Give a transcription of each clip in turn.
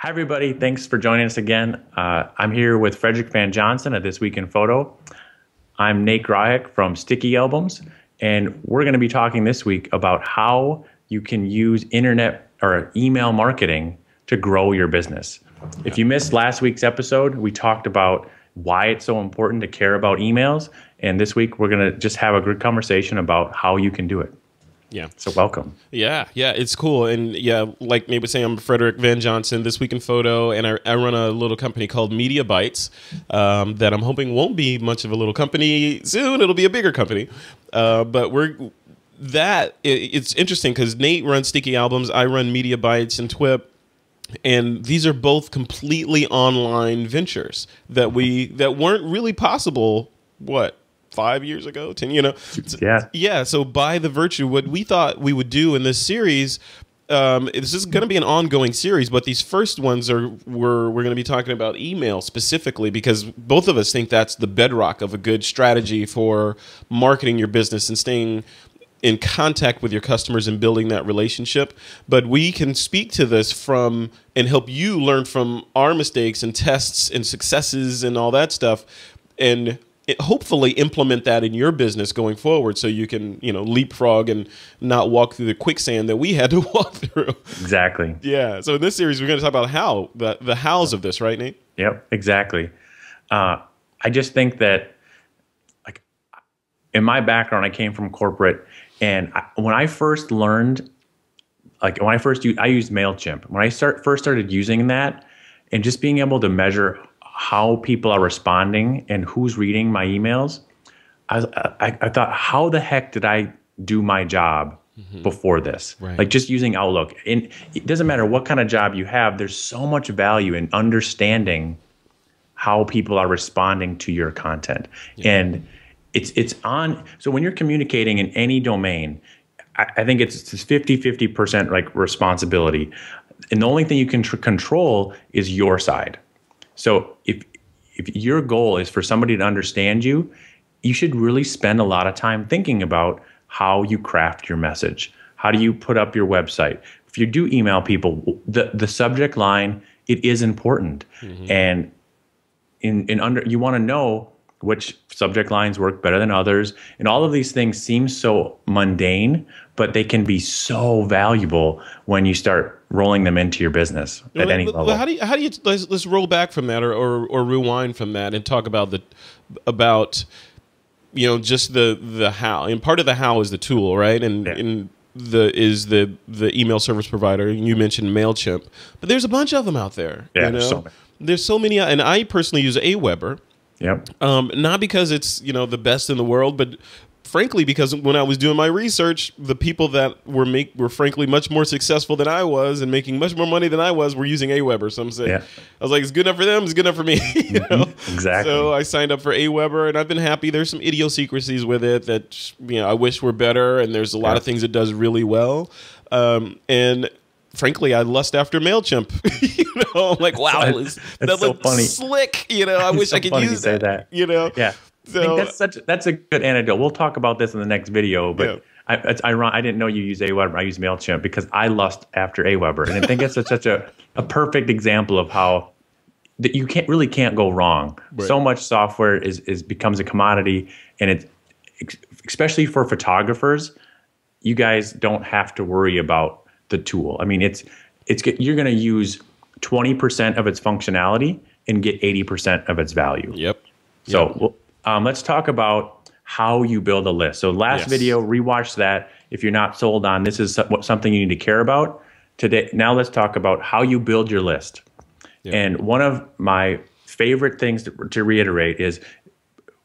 Hi, everybody. Thanks for joining us again. I'm here with Frederick Van Johnson at This Week in Photo. I'm Nate Grajek from Sticky Albums, and we're going to be talking this week about how you can use internet or email marketing to grow your business. If you missed last week's episode, we talked about why it's so important to care about emails, and this week we're going to just have a good conversation about how you can do it. Yeah. So welcome. Yeah, it's cool. And yeah, like Nate was saying, I'm Frederick Van Johnson, This Week in Photo, and I run a little company called Media Bytes that I'm hoping won't be much of a little company soon. It'll be a bigger company. But it's interesting because Nate runs Sticky Albums, I run Media Bytes and TWIP. And these are both completely online ventures that weren't really possible, 5 years ago, 10, Yeah. So by the virtue, what we thought we would do in this series, this is going to be an ongoing series, but these first ones we're going to be talking about email specifically because both of us think that's the bedrock of a good strategy for marketing your business and staying in contact with your customers and building that relationship. But we can speak to this and help you learn from our mistakes and tests and successes and all that stuff, and hopefully implement that in your business going forward so you can, leapfrog and not walk through the quicksand that we had to walk through. Exactly. Yeah. So in this series, we're going to talk about the hows of this, right, Nate? Yep, exactly. I just think that, like, in my background, I came from corporate, and when I first learned, I used MailChimp. When I first started using that and just being able to measure how people are responding and who's reading my emails, I thought, how the heck did I do my job before this? Right. Like just using Outlook. And it doesn't matter what kind of job you have, there's so much value in understanding how people are responding to your content. Yeah. And it's on, so when you're communicating in any domain, I think it's 50% like responsibility. And the only thing you can control is your side. So if your goal is for somebody to understand you, you should really spend a lot of time thinking about how you craft your message. How do you put up your website? If you do email people, the subject line, it is important. And you want to know which subject lines work better than others. And all of these things seem so mundane, but they can be so valuable when you start rolling them into your business at any level. How do you let's roll back from that or rewind from that and talk about just the how. And part of the how is the tool, right? And the email service provider. You mentioned MailChimp, but there's a bunch of them out there. Yeah, there's so many, and I personally use Aweber. Yep. Not because it's the best in the world, but frankly because when I was doing my research, the people that were frankly much more successful than I was and making much more money than I was were using Aweber. So I'm saying, I was like, it's good enough for them, it's good enough for me. Exactly. So I signed up for Aweber, and I've been happy. There's some idiosyncrasies with it that I wish were better, and there's a lot of things it does really well. And frankly, I lust after MailChimp. I'm like, wow, that so looks funny. Slick. I wish I could use that. Yeah. So, I think that's a good anecdote. We'll talk about this in the next video, but it's ironic. I didn't know you use Aweber. I use MailChimp because I lust after Aweber, and I think it's such a perfect example of how that you can't go wrong. Right. So much software becomes a commodity, and it's especially for photographers. You guys don't have to worry about the tool. I mean, you're going to use 20% of its functionality and get 80% of its value. Yep. So let's talk about how you build a list. So last video, rewatch that. If you're not sold on this is something you need to care about today. Now let's talk about how you build your list. Yep. And one of my favorite things to reiterate is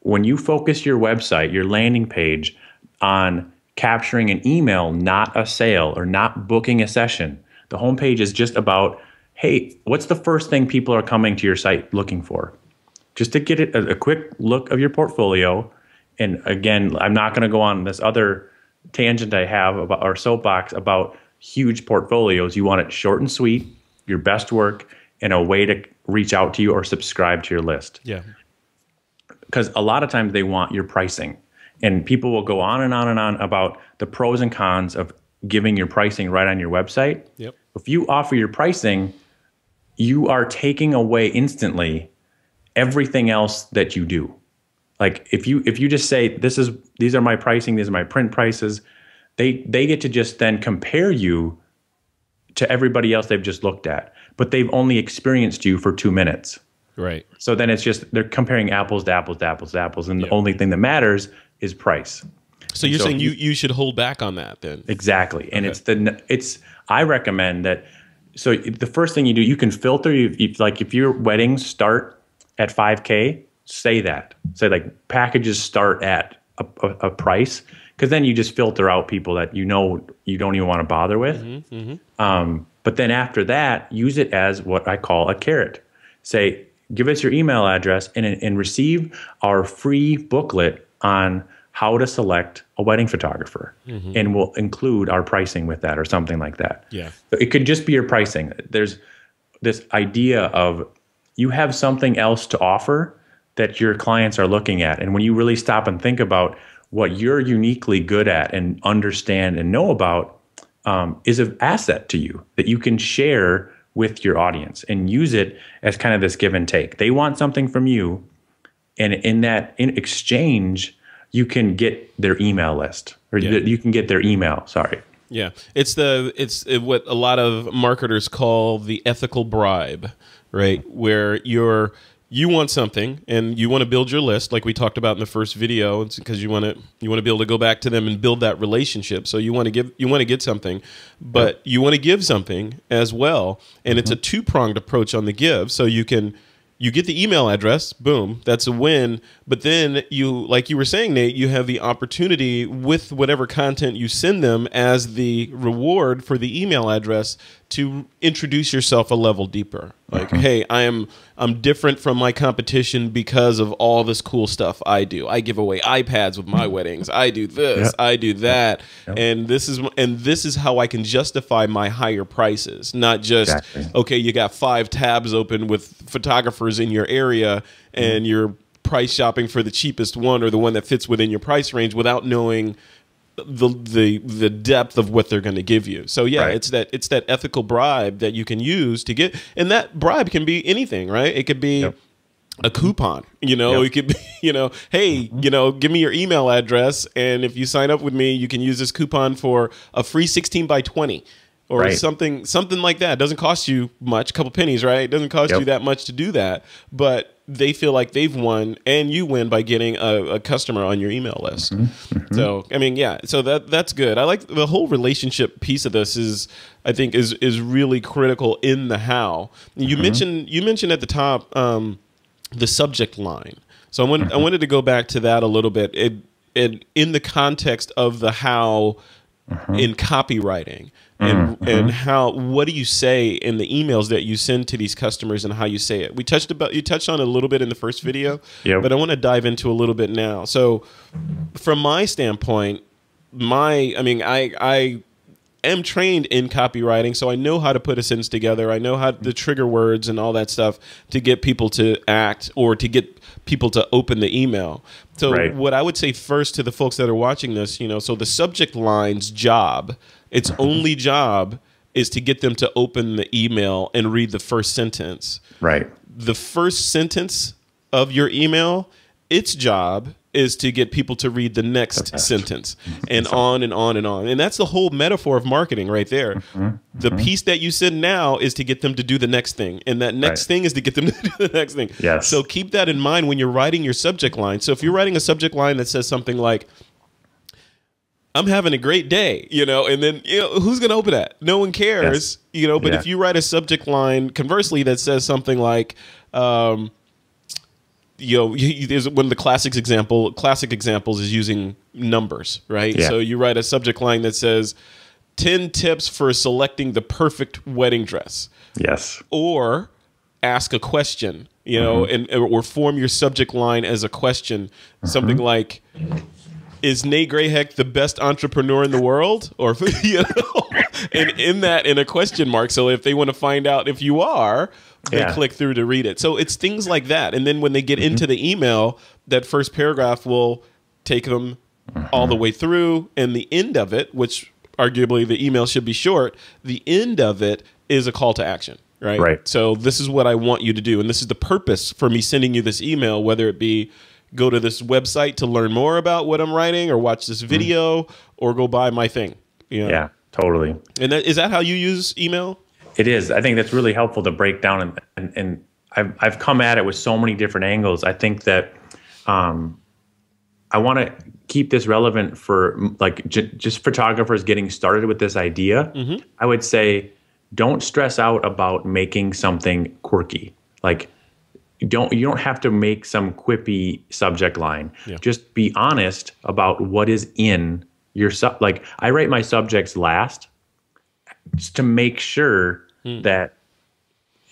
when you focus your website, your landing page on capturing an email, not a sale or not booking a session. The homepage is just about, hey, what's the first thing people are coming to your site looking for? Just to get a quick look of your portfolio. And again, I'm not going to go on this other tangent I have about our soapbox about huge portfolios. You want it short and sweet, your best work, and a way to reach out to you or subscribe to your list. Yeah. Because a lot of times they want your pricing. And people will go on and on and on about the pros and cons of giving your pricing right on your website. Yep. If you offer your pricing, you are taking away instantly everything else that you do. Like if you just say these are my pricing, these are my print prices, they get to just then compare you to everybody else they've just looked at, but they've only experienced you for 2 minutes. Right. So then it's just they're comparing apples to apples to apples to apples, and the only thing that matters is price. So you're saying you should hold back on that then? Exactly, and it's I recommend that. So the first thing you do, you can filter. Like if your weddings start at $5K, say like packages start at a price, because then you just filter out people that you don't even want to bother with. But then after that, use it as what I call a carrot. Say, give us your email address and receive our free booklet on how to select a wedding photographer. And we'll include our pricing with that or something like that. Yeah. So it could just be your pricing. There's this idea of you have something else to offer that your clients are looking at. And when you really stop and think about what you're uniquely good at and understand and know about, is an asset to you that you can share with your audience and use it as kind of this give and take. They want something from you, and in exchange, you can get their email list, or you can get their email. Sorry. Yeah, it's what a lot of marketers call the ethical bribe, right? Where you want something and you want to build your list, like we talked about in the first video. It's because you want to be able to go back to them and build that relationship. So you want to get something, but you want to give something as well. And it's a two-pronged approach on the give. So you get the email address, boom, that's a win. But then like you were saying, Nate, you have the opportunity with whatever content you send them as the reward for the email address to introduce yourself a level deeper. Like, hey, I'm different from my competition because of all this cool stuff I do. I give away iPads with my weddings. I do this, I do that. And this is how I can justify my higher prices. Not just, okay, you got 5 tabs open with photographers in your area and you're price shopping for the cheapest one or the one that fits within your price range without knowing the depth of what they're going to give you. So yeah, it's that ethical bribe that you can use to get, and that bribe can be anything, right? It could be a coupon, it could be, hey, give me your email address, and if you sign up with me, you can use this coupon for a free 16x20 or something like that. It doesn't cost you much, a couple pennies, right? It doesn't cost you that much to do that, but they feel like they've won, and you win by getting a customer on your email list. So, I mean, so that's good. I like the whole relationship piece of this I think is really critical in the how. You mentioned at the top the subject line. So I wanted to go back to that a little bit. It in the context of the how in copywriting. And what do you say in the emails that you send to these customers and how you say it? You touched on it a little bit in the first video, but I want to dive into a little bit now. So from my standpoint, I am trained in copywriting, so I know how to put a sentence together. I know how the trigger words and all that stuff to get people to act or to get people to open the email. So what I would say first to the folks that are watching this, so the subject line's job, its only job is to get them to open the email and read the first sentence. Right. The first sentence of your email, its job is to get people to read the next sentence, and on and on and on. And that's the whole metaphor of marketing right there. The piece that you send now is to get them to do the next thing, and that next thing is to get them to do the next thing. Yes. So keep that in mind when you're writing your subject line. So if you're writing a subject line that says something like, I'm having a great day, and then, who's going to open that? No one cares, but if you write a subject line, conversely, that says something like, there's one of the classic examples is using numbers, right? So you write a subject line that says 10 tips for selecting the perfect wedding dress. Yes. Or ask a question, or form your subject line as a question, something like, is Nate Grayheck the best entrepreneur in the world? Or, and in a question mark. So if they want to find out if you are, they click through to read it. So it's things like that. And then when they get into the email, that first paragraph will take them all the way through. And the end of it, which arguably the email should be short, the end of it is a call to action. right? Right. So this is what I want you to do. And this is the purpose for me sending you this email, whether it be go to this website to learn more about what I'm writing, or watch this video, or go buy my thing. You know? Yeah, totally. And is that how you use email? It is. I think that's really helpful to break down, and I've come at it with so many different angles. I think that I want to keep this relevant for like just photographers getting started with this idea. I would say, don't stress out about making something quirky. Like, you don't have to make some quippy subject line. Yeah. Just be honest about what is in your like, I write my subjects last just to make sure that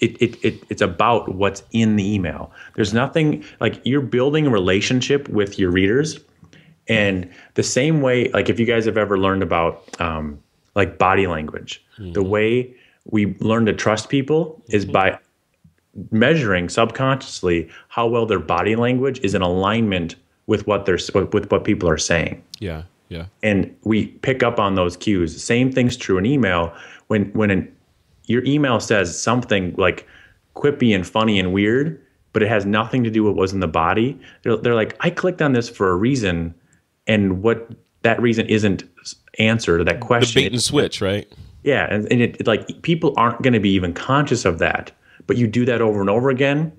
it's about what's in the email. There's nothing like, you're building a relationship with your readers. And the same way, like if you guys have ever learned about like body language, the way we learn to trust people is by measuring subconsciously how well their body language is in alignment with what people are saying. Yeah, yeah. And we pick up on those cues. Same thing's true in email. When your email says something like quippy and funny and weird, but it has nothing to do with what was in the body, they're like, I clicked on this for a reason, and what that reason isn't answered, that question. The bait and switch, right? Yeah, and it like, people aren't going to be even conscious of that, but you do that over and over again,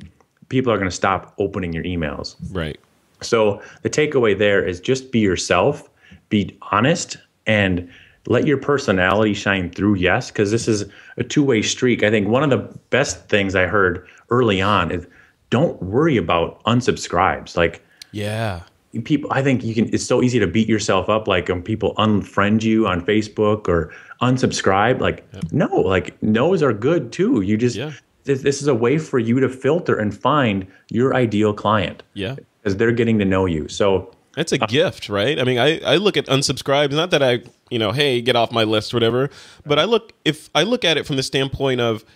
people are going to stop opening your emails. Right. So the takeaway there is just be yourself, be honest, and let your personality shine through. Yes, because this is a two-way streak. I think one of the best things I heard early on is, don't worry about unsubscribes. Like, yeah, people, I think it's so easy to beat yourself up. Like, when people unfriend you on Facebook or unsubscribe, like, no, like, no's are good too. You just, this is a way for you to filter and find your ideal client. Yeah. Because they're getting to know you. So that's a gift, right? I mean, I look at unsubscribes, not that I, hey, get off my list or whatever, but I look at it from the standpoint of,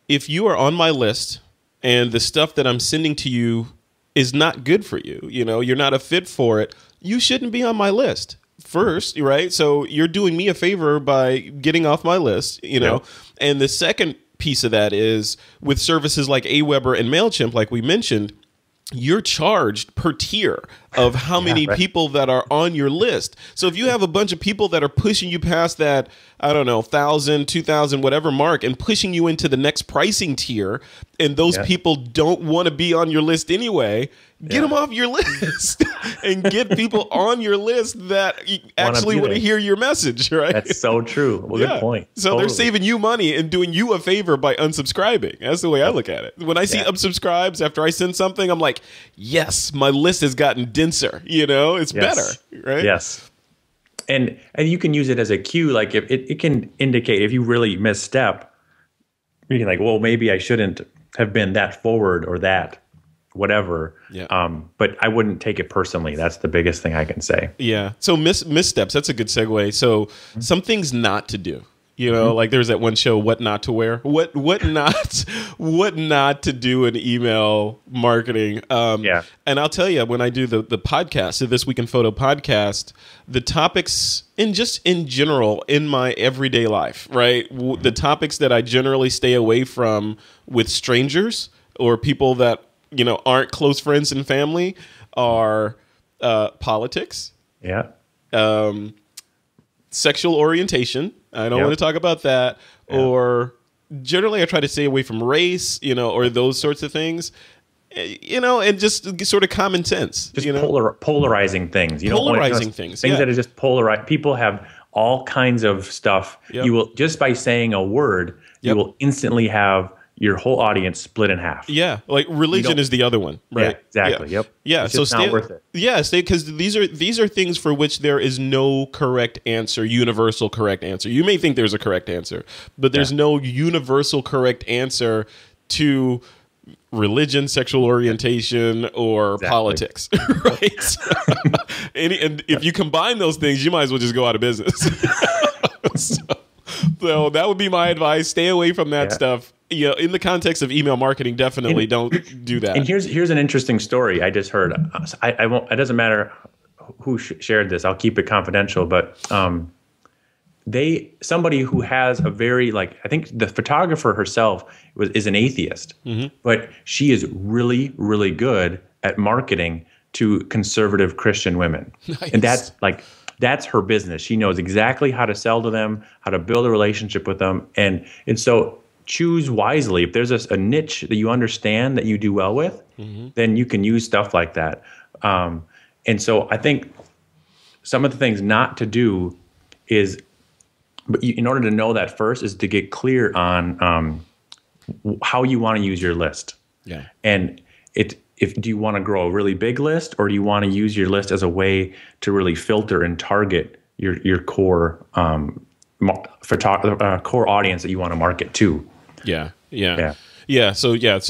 if you are on my list and the stuff that I'm sending to you is not good for you, you're not a fit for it, you shouldn't be on my list first, right? So you're doing me a favor by getting off my list, And the second piece of that is, with services like Aweber and MailChimp, like we mentioned, you're charged per tier of how many people that are on your list. So if you have a bunch of people that are pushing you past that, I don't know, 1,000, 2,000, whatever mark, and pushing you into the next pricing tier, and those people don't want to be on your list anyway, get them off your list and get people on your list that actually want to hear your message, right? That's so true. Well, good point. So they're saving you money and doing you a favor by unsubscribing. That's the way I look at it. When I see unsubscribes after I send something, I'm like, yes, my list has gotten denser. It's better, right? Yes. And you can use it as a cue. Like, if it can indicate if you really misstep, you can like, well, maybe I shouldn't have been that forward or that whatever. Yeah. But I wouldn't take it personally. That's the biggest thing I can say. Yeah. So missteps, that's a good segue. So some things not to do. Like there's that one show, What Not to Wear. What not to do in email marketing. And I'll tell you, when I do the podcast, the This Week in Photo podcast, the topics in general in my everyday life, right? The topics that I generally stay away from with strangers or people that aren't close friends and family are politics. Yeah. Sexual orientation. I don't want to talk about that. Yeah. Or generally I try to stay away from race, or those sorts of things. And just sort of common sense. Just polarizing things. Polarizing things. Things that are just polarized. People have all kinds of stuff. Yep. You will, just by saying a word, you will instantly have your whole audience split in half. Yeah, like religion is the other one, right? Yeah, exactly. Yeah. Yep. Yeah, it's not worth it. Yeah, because these are things for which there is no correct answer, universal correct answer. You may think there's a correct answer, but there's no universal correct answer to religion, sexual orientation, or politics, right? And if you combine those things, you might as well just go out of business. So that would be my advice. Stay away from that stuff. In the context of email marketing, definitely don't do that. And here's an interesting story I just heard. I won't. It doesn't matter who shared this. I'll keep it confidential. But somebody who has a very, like, I think the photographer herself is an atheist, but she is really, really good at marketing to conservative Christian women. Nice. And that's her business. She knows exactly how to sell to them, how to build a relationship with them. And so choose wisely. If there's a niche that you understand that you do well with, then you can use stuff like that. And so I think some of the things not to do is, but in order to know that first, is to get clear on how you want to use your list. Yeah. And do you want to grow a really big list, or do you want to use your list as a way to really filter and target your core core audience that you want to market to? So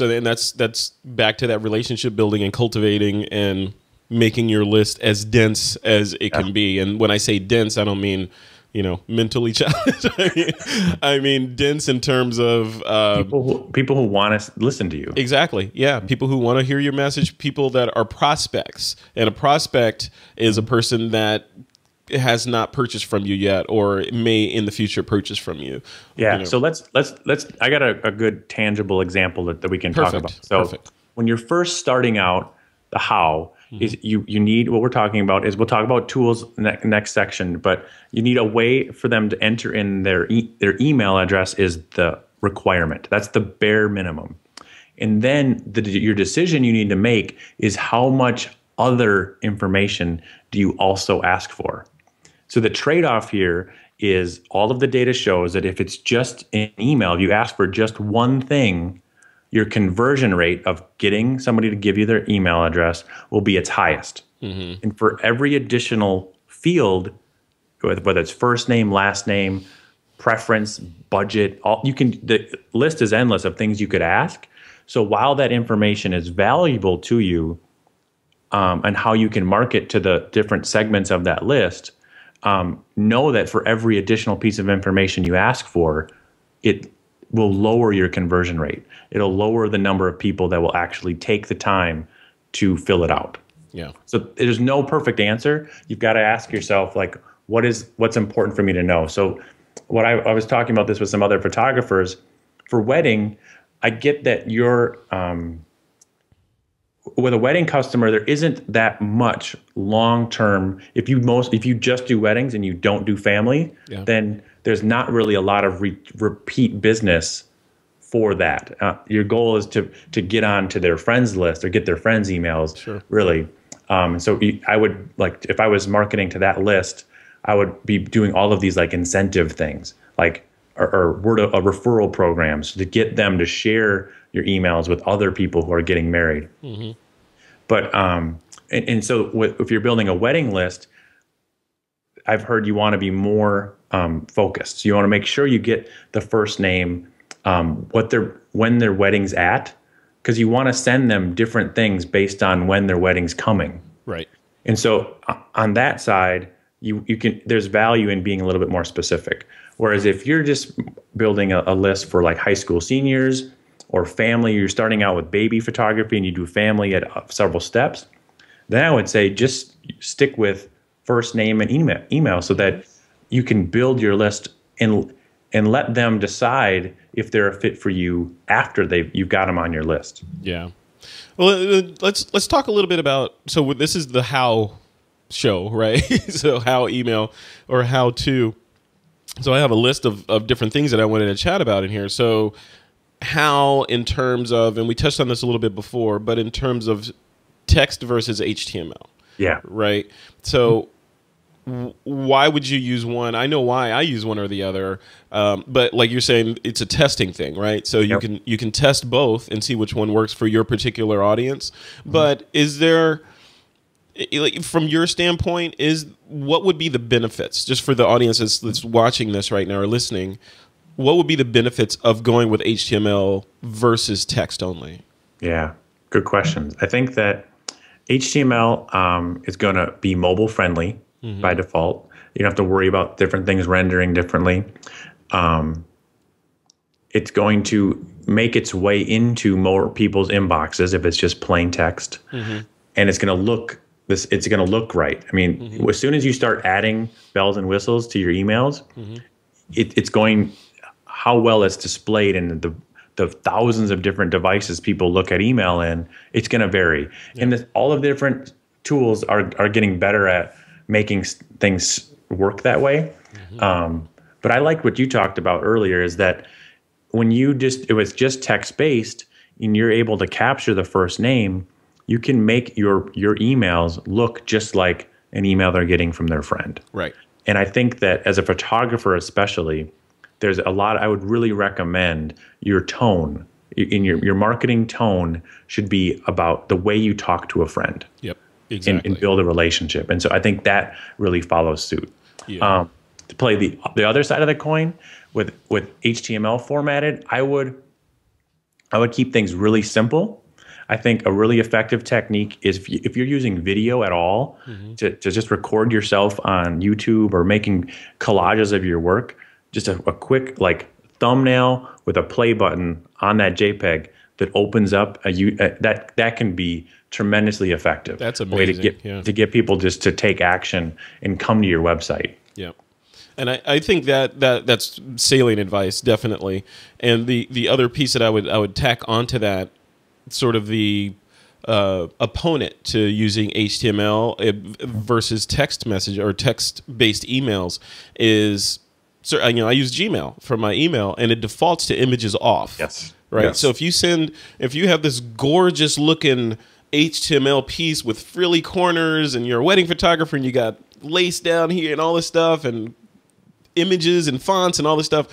then that's back to that relationship building and cultivating and making your list as dense as it can be. And when I say dense, I don't mean, mentally challenged. I mean dense in terms of people who want to listen to you. Exactly. Yeah. People who want to hear your message, people that are prospects. And a prospect is a person that has not purchased from you yet, or may in the future purchase from you. Yeah. So let's I got a good tangible example that we can talk about. So when you're first starting out, the how is you need, what we're talking about is, we'll talk about tools next section, but you need a way for them to enter in their email address is the requirement. That's the bare minimum. And then your decision you need to make is how much other information do you also ask for? So the trade-off here is all of the data shows that if it's just an email, if you ask for just one thing, your conversion rate of getting somebody to give you their email address will be its highest. And for every additional field, whether it's first name, last name, preference, budget, the list is endless of things you could ask. So while that information is valuable to you, and how you can market to the different segments of that list, know that for every additional piece of information you ask for, it will lower your conversion rate. It'll lower the number of people that will actually take the time to fill it out. Yeah. So there's no perfect answer. You've got to ask yourself, like, what's important for me to know? So what I was talking about this with some other photographers for wedding, I get that you're, with a wedding customer, there isn't that much long-term. If you just do weddings and you don't do family, then there's not really a lot of repeat business for that. Your goal is to get onto their friends list or get their friends' emails, really. So I would, like, if I was marketing to that list, I would be doing all of these like incentive things, like or referral programs to get them to share your emails with other people who are getting married. But and so if you're building a wedding list, I've heard you want to be more focused. So you want to make sure you get the first name, when their wedding's at, because you want to send them different things based on when their wedding's coming. Right. And so on that side, you can, there's value in being a little bit more specific. Whereas if you're just building a list for like high school seniors or family, you're starting out with baby photography and you do family at several steps, then I would say just stick with first name and email so that you can build your list and let them decide if they're a fit for you after you've got them on your list. Yeah. Well, let's talk a little bit about, so this is the how show, right? So how email or how to. So I have a list of different things that I wanted to chat about in here. So how, in terms of, and we touched on this a little bit before, but in terms of text versus HTML. Yeah. Right. So why would you use one? I know why I use one or the other, but like you're saying, it's a testing thing, right? So you can test both and see which one works for your particular audience. But is there, like, from your standpoint, what would be the benefits, just for the audience that's watching this right now or listening? What would be the benefits of going with HTML versus text only? Yeah, good questions. I think that HTML is going to be mobile friendly by default. You don't have to worry about different things rendering differently. It's going to make its way into more people's inboxes if it's just plain text. And it's going to look it's going to look right. I mean, as soon as you start adding bells and whistles to your emails, it's going, how well it's displayed in the thousands of different devices people look at email in, it's going to vary. And all of the different tools are getting better at making things work that way. But I like what you talked about earlier, is that when it was just text based and you're able to capture the first name, you can make your emails look just like an email they're getting from their friend. Right. And I think that as a photographer especially, there's a lot, I would really recommend your tone. In your marketing tone should be about the way you talk to a friend. Yep, exactly. And build a relationship. And so I think that really follows suit. Yeah. To play the other side of the coin with HTML formatted, I would keep things really simple. I think a really effective technique is if you're using video at all, to just record yourself on YouTube or making collages of your work, just a quick like thumbnail with a play button on that JPEG that opens up that can be tremendously effective. That's amazing. Way to get people just to take action and come to your website. Yeah. And I think that's salient advice, definitely. And the other piece that I would tack onto that, sort of the opponent to using HTML versus text message or text-based emails is, so I use Gmail for my email, and it defaults to images off. Yes. Right. Yes. So if you have this gorgeous looking HTML piece with frilly corners, and you're a wedding photographer, and you got lace down here and all this stuff, and images and fonts and all this stuff,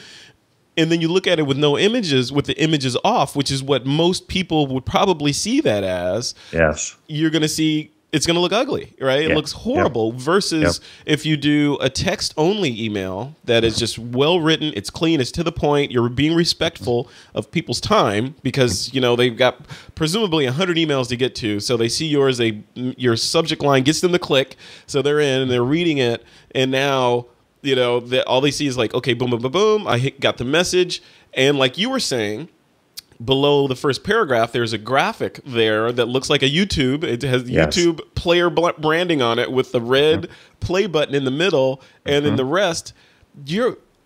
and then you look at it with no images, with the images off, which is what most people would probably see that as. Yes. You're going to see it's going to look ugly, right? It looks horrible. Versus if you do a text-only email that is just well-written, it's clean, it's to the point, you're being respectful of people's time, because, they've got presumably 100 emails to get to, so they see yours, your subject line gets them to click, so they're in, and they're reading it, and now, all they see is like, okay, boom, boom, boom, boom, got the message, and like you were saying, below the first paragraph, there's a graphic there that looks like a YouTube. It has YouTube player branding on it with the red play button in the middle, and then the rest.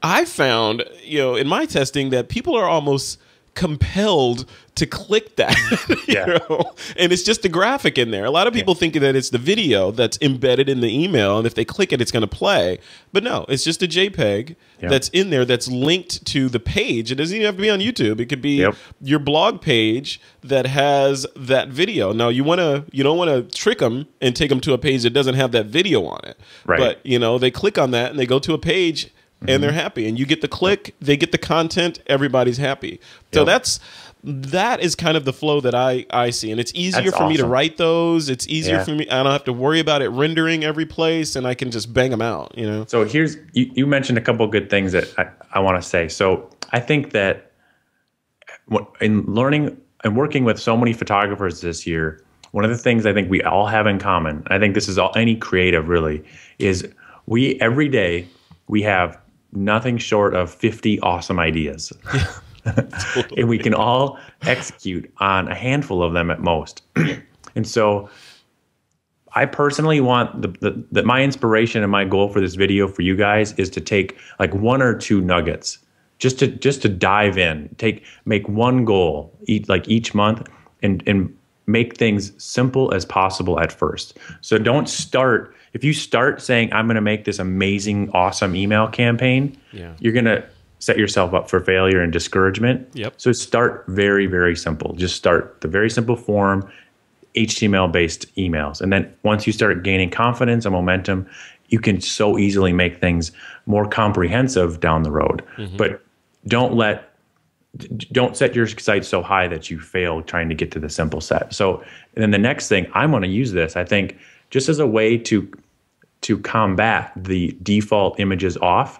I found, in my testing, that people are almost compelled to click that, and it's just a graphic in there. A lot of people think that it's the video that's embedded in the email, and if they click it, it's going to play. But no, it's just a JPEG that's in there that's linked to the page. It doesn't even have to be on YouTube. It could be your blog page that has that video. Now, you don't want to trick them and take them to a page that doesn't have that video on it. Right. But they click on that and they go to a page and they're happy, and you get the click, they get the content, everybody's happy. So that is kind of the flow that I see, and it's easier for me to write those. It's easier for me. I don't have to worry about it rendering every place, and I can just bang them out. So here's you mentioned a couple of good things that I want to say. So I think that in learning and working with so many photographers this year, one of the things I think we all have in common, I think this is any creative really, is every day we have nothing short of 50 awesome ideas. And we can all execute on a handful of them at most. And so I personally want my inspiration and my goal for this video for you guys is to take like one or two nuggets, just to dive in, make one goal each month and make things simple as possible at first. So don't start, if you start saying, I'm going to make this amazing, awesome email campaign, you're going to set yourself up for failure and discouragement. So start very, very simple. Just start the very simple form, HTML-based emails. And then once you start gaining confidence and momentum, you can so easily make things more comprehensive down the road. But don't set your sights so high that you fail trying to get to the simple set. So, and then the next thing, I'm going to use this, I think, just as a way to combat the default images off.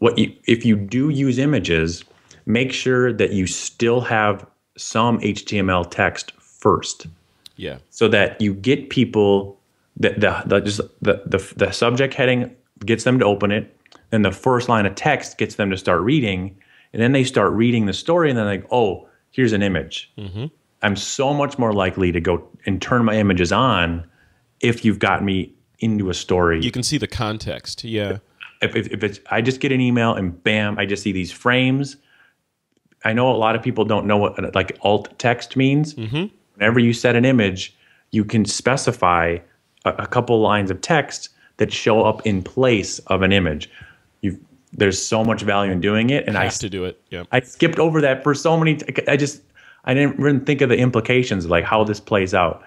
If you do use images, make sure that you still have some HTML text first. So that you get people the subject heading gets them to open it, and the first line of text gets them to start reading, and then they start reading the story, and they're like, oh, here's an image. I'm so much more likely to go and turn my images on if you've got me into a story. You can see the context. Yeah. If it's, I just get an email and bam, I just see these frames. I know a lot of people don't know what like alt text means. Whenever you set an image, you can specify a couple lines of text that show up in place of an image. There's so much value in doing it, and I have to do it. Yeah. I skipped over that for so many. I didn't really think of the implications of like how this plays out.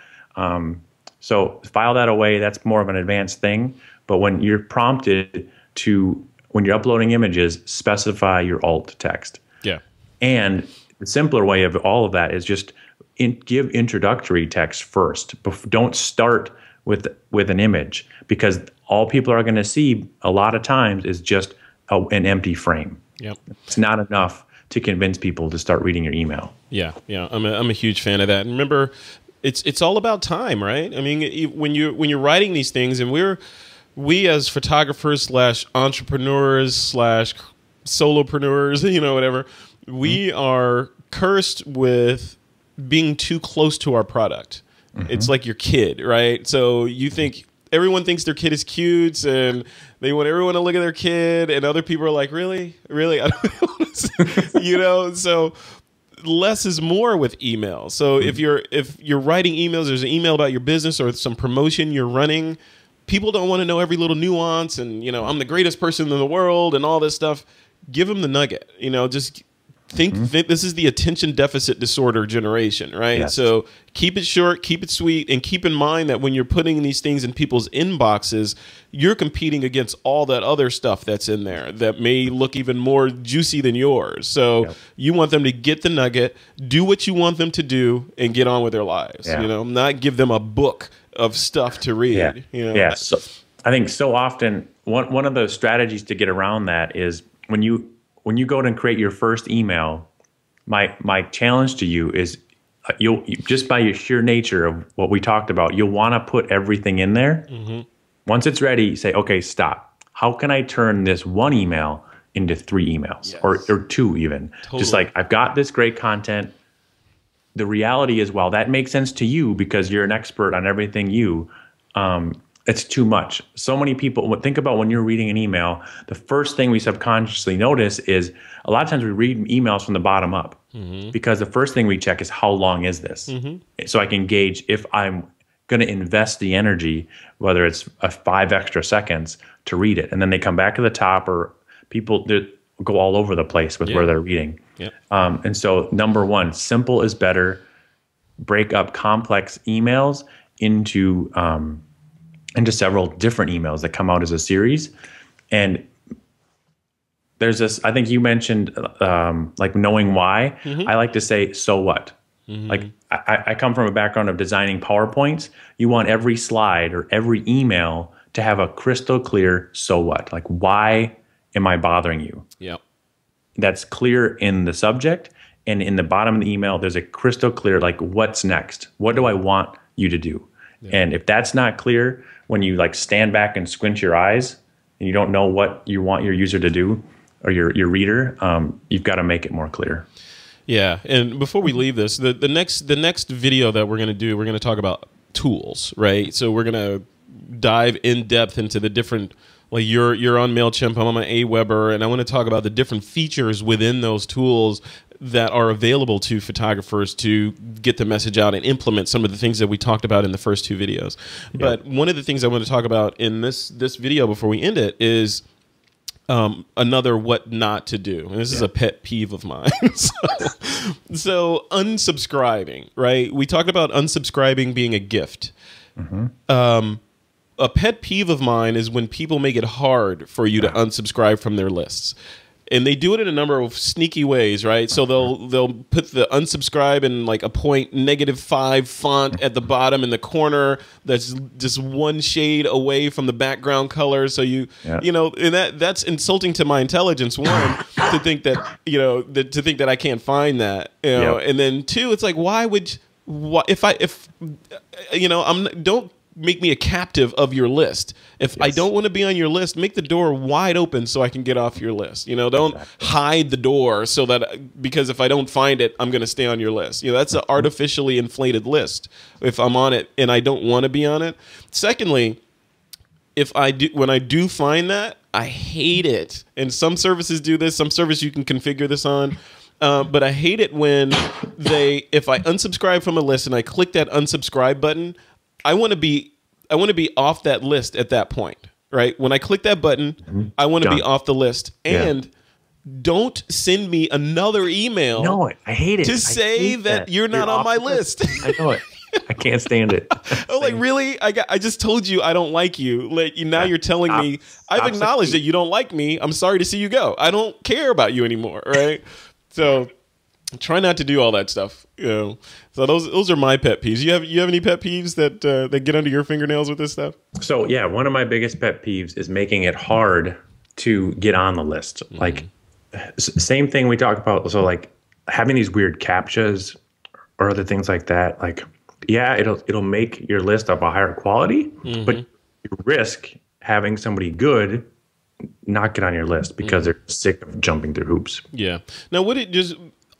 So file that away. That's more of an advanced thing. But when you're prompted to, when you're uploading images, specify your alt text. Yeah. And the simpler way of all of that is just give introductory text first. Don't start with an image, because all people are going to see a lot of times is just an empty frame. Yep. It's not enough to convince people to start reading your email. Yeah, yeah, I'm a huge fan of that. And remember, it's all about time, right? I mean, when you're writing these things, and we as photographers / entrepreneurs / solopreneurs, you know, whatever, we are cursed with being too close to our product. It's like your kid, right? So you think everyone thinks their kid is cute, and they want everyone to look at their kid, and other people are like, really? I don't want to, you know? So less is more with email. So if you're writing emails, there's an email about your business or some promotion you're running, people don't want to know every little nuance and, you know, I'm the greatest person in the world and all this stuff. Give them the nugget, you know, just think this is the attention deficit disorder generation, right? Yes. So keep it short, keep it sweet, and keep in mind that when you're putting these things in people's inboxes, you're competing against all that other stuff that's in there that may look even more juicy than yours. So you want them to get the nugget, do what you want them to do, and get on with their lives. You know, not give them a book of stuff to read. You know? So I think so often one of the strategies to get around that is when you go to create your first email, my challenge to you is you'll just by your sheer nature of what we talked about, you'll want to put everything in there. Once it's ready, you say, okay, stop. How can I turn this one email into 3 emails or 2 even? Totally. Just like, I've got this great content. The reality is, while that makes sense to you because you're an expert on everything it's too much. So many people, think about when you're reading an email, the first thing we subconsciously notice is a lot of times we read emails from the bottom up because the first thing we check is how long is this? So I can gauge if I'm going to invest the energy, whether it's 5 extra seconds to read it. And then they come back to the top, or people go all over the place with where they're reading. And so number one, simple is better. Break up complex emails into several different emails that come out as a series. And there's this, I think you mentioned like knowing why. I like to say, so what? Like I come from a background of designing PowerPoints. You want every slide or every email to have a crystal clear, so what? Like, why am I bothering you? That's clear in the subject, and in the bottom of the email, there's a crystal clear, like, what's next? What do I want you to do? And if that's not clear, when you like stand back and squint your eyes and you don't know what you want your user to do or your reader, you've got to make it more clear. Yeah. And before we leave this, the next video that we're going to do, we're going to talk about tools, right? So we're going to dive in depth into the different, like you're on MailChimp, I'm on Aweber, and I want to talk about the different features within those tools that are available to photographers to get the message out and implement some of the things that we talked about in the first 2 videos. But one of the things I want to talk about in this video before we end it is another what not to do. And this is a pet peeve of mine. So unsubscribing, right? We talked about unsubscribing being a gift. A pet peeve of mine is when people make it hard for you to unsubscribe from their lists. And they do it in a number of sneaky ways, right? So they'll put the unsubscribe in like a .-5 font at the bottom in the corner that's just one shade away from the background color. So you know, and that's insulting to my intelligence. One, to think that to think that I can't find that, you know, and then 2, it's like, why if don't make me a captive of your list. If I don't want to be on your list, make the door wide open so I can get off your list. You know, don't hide the door so that, because if I don't find it, I'm going to stay on your list. You know, that's an artificially inflated list if I'm on it and I don't want to be on it. Secondly, when I do find that, I hate it. And some services do this. Some service you can configure this on. But I hate it when if I unsubscribe from a list and I click that unsubscribe button, I want to be off that list at that point, right? When I click that button, I want to be off the list. And don't send me another email. No, I hate it. To say that you're not on my list. I know it. I can't stand it. Oh, like really? I just told you I don't like you. Like now you're telling me I've acknowledged that you don't like me. I'm sorry to see you go. I don't care about you anymore, right? So try not to do all that stuff. You know. So those are my pet peeves. You have any pet peeves that get under your fingernails with this stuff? So yeah, one of my biggest pet peeves is making it hard to get on the list. Like same thing we talk about. So like having these weird captchas or other things like that. Like yeah, it'll make your list of a higher quality, but you risk having somebody good not get on your list because they're sick of jumping through hoops. Yeah. Now,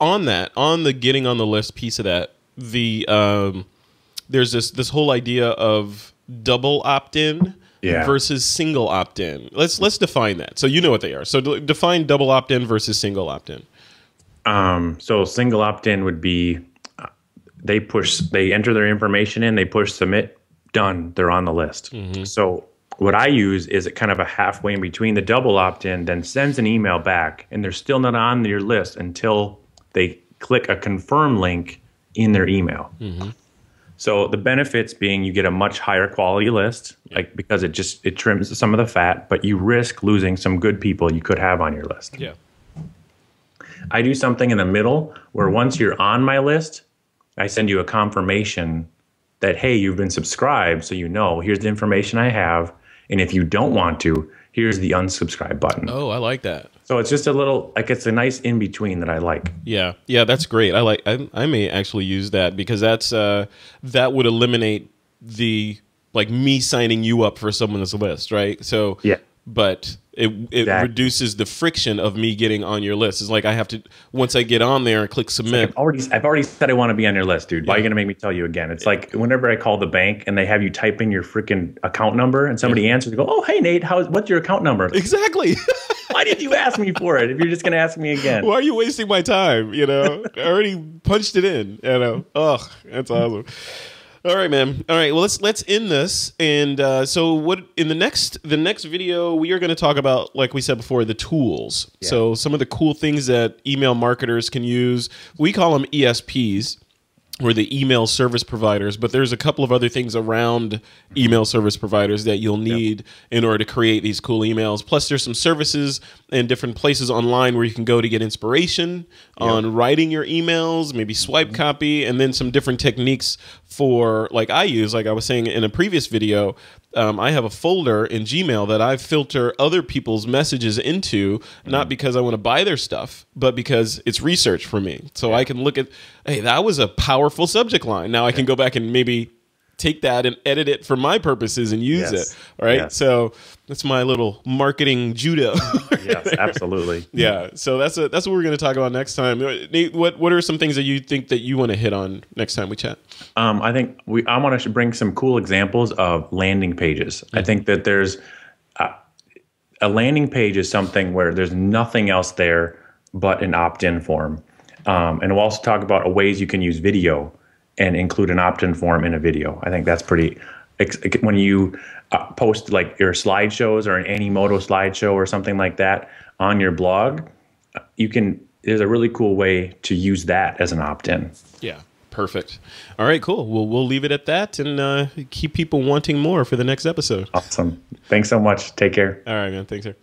on the getting on the list piece of that, there's this whole idea of double opt-in versus single opt-in. Let's define that. So you know what they are. So define double opt-in versus single opt-in. So single opt-in would be they enter their information in, they push submit, done, they're on the list. So what I use is kind of a halfway in between. The double opt-in then sends an email back, and they're still not on your list until they click a confirm link in their email. So the benefits being you get a much higher quality list, like because it trims some of the fat, but you risk losing some good people you could have on your list. Yeah. I do something in the middle where once you're on my list, I send you a confirmation that, hey, you've been subscribed, so you know, here's the information I have. And if you don't want to, here's the unsubscribe button. Oh, I like that. So it's just a little, like it's a nice in-between that I like. Yeah, that's great. I may actually use that because that would eliminate the, like me signing you up for someone's list, right? So, yeah. But it reduces the friction of me getting on your list. It's like I have to, once I get on there and click submit. Like I've already said I want to be on your list, dude. Why are you going to make me tell you again? It's like whenever I call the bank and they have you type in your freaking account number and somebody answers, they go, oh, hey, Nate, what's your account number? Exactly. Why did you ask me for it if you're just going to ask me again? Why are you wasting my time? You know, I already punched it in, you know. Oh, that's awesome. All right, man. All right. Well, let's end this. And so, what in the next video we are going to talk about, like we said before, the tools. Yeah. So some of the cool things that email marketers can use. We call them ESPs, or the email service providers. But there's a couple of other things around email service providers that you'll need in order to create these cool emails. Plus, there's some services and different places online where you can go to get inspiration on writing your emails, maybe swipe copy, and then some different techniques for, like I use, like I was saying in a previous video, I have a folder in Gmail that I filter other people's messages into, not because I want to buy their stuff, but because it's research for me. So I can look at, hey, that was a powerful subject line. Now I can go back and maybe take that and edit it for my purposes and use it. Right. So that's my little marketing judo. Yes, absolutely. Yeah. So that's what we're going to talk about next time. Nate, what are some things that you think that you want to hit on next time we chat? I think I want to bring some cool examples of landing pages. I think that there's a landing page is something where there's nothing else there but an opt-in form. And we'll also talk about ways you can use video and include an opt-in form in a video. I think that's pretty, when you post like your slideshows or an Animoto slideshow or something like that on your blog, there's a really cool way to use that as an opt-in. Yeah, perfect. All right, cool. Well, we'll leave it at that and keep people wanting more for the next episode. Awesome. Thanks so much. Take care. All right, man. Thanks, sir.